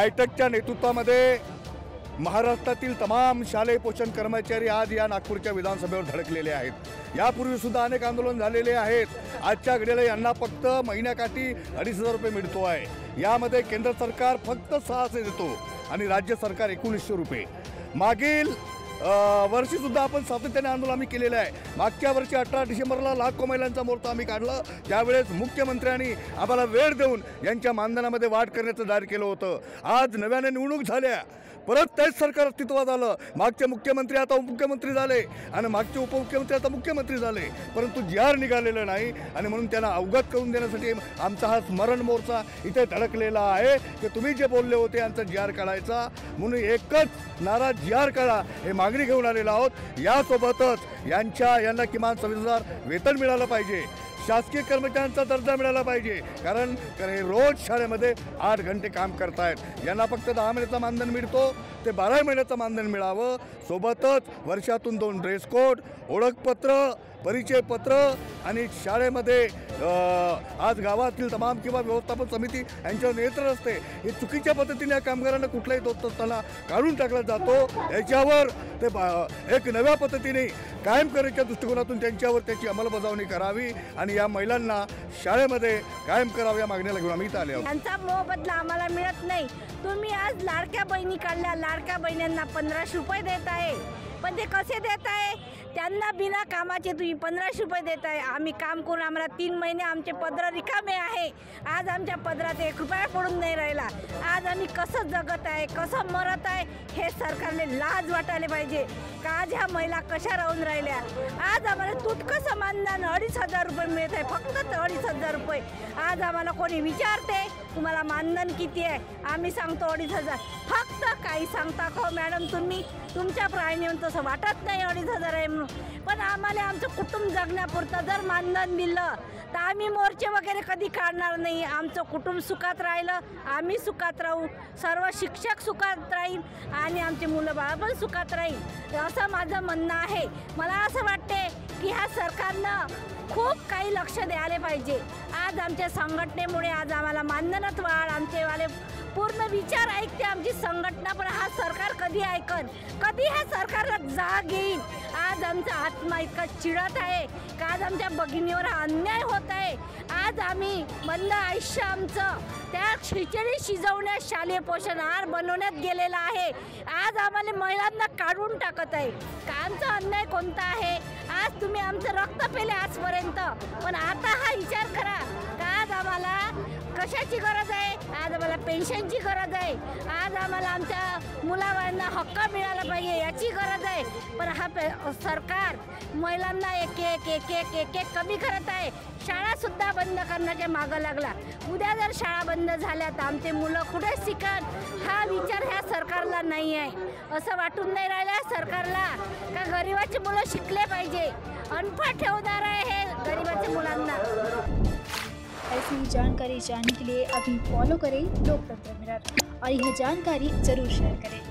हायटेकच्या नेतृत्वामध्ये महाराष्ट्रातील तमाम शालेय पोषण कर्मचारी आज या नागपूरच्या विधानसभेवर धडकलेले आहेत। यापूर्वी सुद्धा अनेक आंदोलन झालेले आहेत। आजच्या घडीला यांना फक्त महिन्याकाठी 2,500 रुपये मिळतो आहे। यामध्ये केंद्र सरकार फक्त 600 देतो आणि राज्य सरकार 1900 रुपये। मागील वर्षी सुद्धा आपण सातत्याने आंदोलन आम्ही केलेलं आहे। मागच्या वर्षी 18 डिसेंबरला लाखो महिलांचा मोर्चा आम्ही काढला। त्यावेळेस मुख्यमंत्र्यांनी आम्हाला वेळ देऊन यांच्या मानधनामध्ये वाढ करण्याचं जाहीर केलं होतं। आज नव्याने निवडणूक झाल्या, परत तेच सरकार अस्तित्वात आलं। मागचे मुख्यमंत्री आता उपमुख्यमंत्री झाले आणि मागचे उपमुख्यमंत्री आता मुख्यमंत्री झाले, परंतु जी.आर निघालेलं नाही आणि म्हणून त्यांना अवगत करून देण्यासाठी आमचा हा स्मरण मोर्चा इथे धडकलेला आहे की तुम्ही जे बोलले होते यांचा जी.आर काढायचा, म्हणून एकच नारा जी.आर काढा हे मागणी घेऊन आलेलो आहोत। यासोबतच यांना किमान 26,000 वेतन मिळालं पाहिजे, शासकीय कर्मचाऱ्यांचा दर्जा मिळाला पाहिजे, कारण रोज शाळेमध्ये 8 घंटे काम करतायत। यांना फक्त 10 महिन्याचं मानधन मिळतो, ते 12 महिन्याचं मानधन मिळावं। सोबतच वर्षातून 2 ड्रेस कोड, ओळखपत्र, परिचयपत्र आणि शाळेमध्ये आज गावातील तमाम किंवा व्यवस्थापन समिती यांच्यावर नियंत्रण असते। हे चुकीच्या पद्धतीने या कामगारांना कुठलाही दोष नसताना काढून टाकला जातो। याच्यावर ते एक नव्या पद्धतीने कायम करण्याच्या दृष्टिकोनातून त्यांच्यावर त्याची अंमलबजावणी करावी आणि या महिलांना शाळेमध्ये कायम करावं या मागणीला घेऊन आम्ही इथं आले आहोत। त्यांचा मोबदला आम्हाला मिळत नाही। तुम्ही आज लाडक्या बहिणी काढल्या, लाडक्या बहिणींना 1500 रुपये देत आहे, पण ते कसे देत आहे? त्यांना बिना कामाचे तुम्ही 1500 रुपये देत आहे। आम्ही काम करून आम्हाला 3 महिने आमचे पदर रिकामे आहे। आज आमच्या पदरात 1 रुपया पडून नाही राहिला। आज आम्ही कसं जगत आहे, कसं मरत आहे हे सरकारने लाज वाटायला पाहिजे का? आज ह्या महिला कशा राहून राहिल्या? आज आम्हाला तुटकसं मानधन 2,500 रुपये मिळत आहे, फक्त 2,500 रुपये। आज आम्हाला कोणी विचारते तुम्हाला मानधन किती आहे, आम्ही सांगतो 2,500। फक्त काही सांगता का मॅडम तुम्ही? तुमच्या प्राणीवर तसं वाटत नाही 2,500 आहे म्हणून, पण आम्हाला आमचं कुटुंब जगण्यापुरतं जर मानधन दिलं तर आम्ही मोर्चे वगैरे कधी काढणार नाही। आमचं कुटुंब सुखात राहिलं, आम्ही सुखात राहू, सर्व शिक्षक सुखात राहील आणि आमचे मुलं बाळ पण सुखात राहील, असं माझं म्हणणं आहे। मला असं वाटते की ह्या सरकारनं खूप काही लक्ष द्यायला पाहिजे। आज आमच्या संघटनेमुळे आज आम्हाला मानधनात वाढ, आमचेवाले पूर्ण विचार ऐकते आमची संघटना, पण हा सरकार कधी ऐकन? कधी ह्या सरकारला जाग येईल? आज आमचा आत्मा इतका चिडत आहे का आज आमच्या भगिनीवर अन्याय होत आहे। आज आम्ही बंद आयुष्य आमचं त्या खिचडी शिजवण्यात, शालेय पोषण आहार बनवण्यात गेलेला आहे। आज आम्हाला महिलांना काढून टाकत आहे का? आमचा अन्याय कोणता आहे? आज तुम्ही आमचं रक्त पेले आजपर्यंत, पण आता हा विचार करा का आज आम्हाला कशाची गरज आहे? आज आम्हाला पेन्शनची गरज आहे, आज आम्हाला आमच्या मुलाबाळांना हक्क मिळाला पाहिजे याची गरज आहे। पण हा सरकार महिलांना एक एक कमी करत आहे। शाळासुद्धा बंद करण्याच्या मागं लागला। उद्या जर शाळा बंद झाल्या तर आमचे मुलं कुठे शिकन? हा विचार ह्या सरकारला नाही आहे। असं वाटून नाही राहिलं सरकारला का गरिबाचे मुलं शिकले पाहिजे? अनपढ़ ठेवणार आहे हे गरिबाच्या मुलांना। ऐसी जानकारी जानने के लिए अभी फॉलो करें लोकतंत्र मिरर और यह जानकारी जरूर शेयर करें।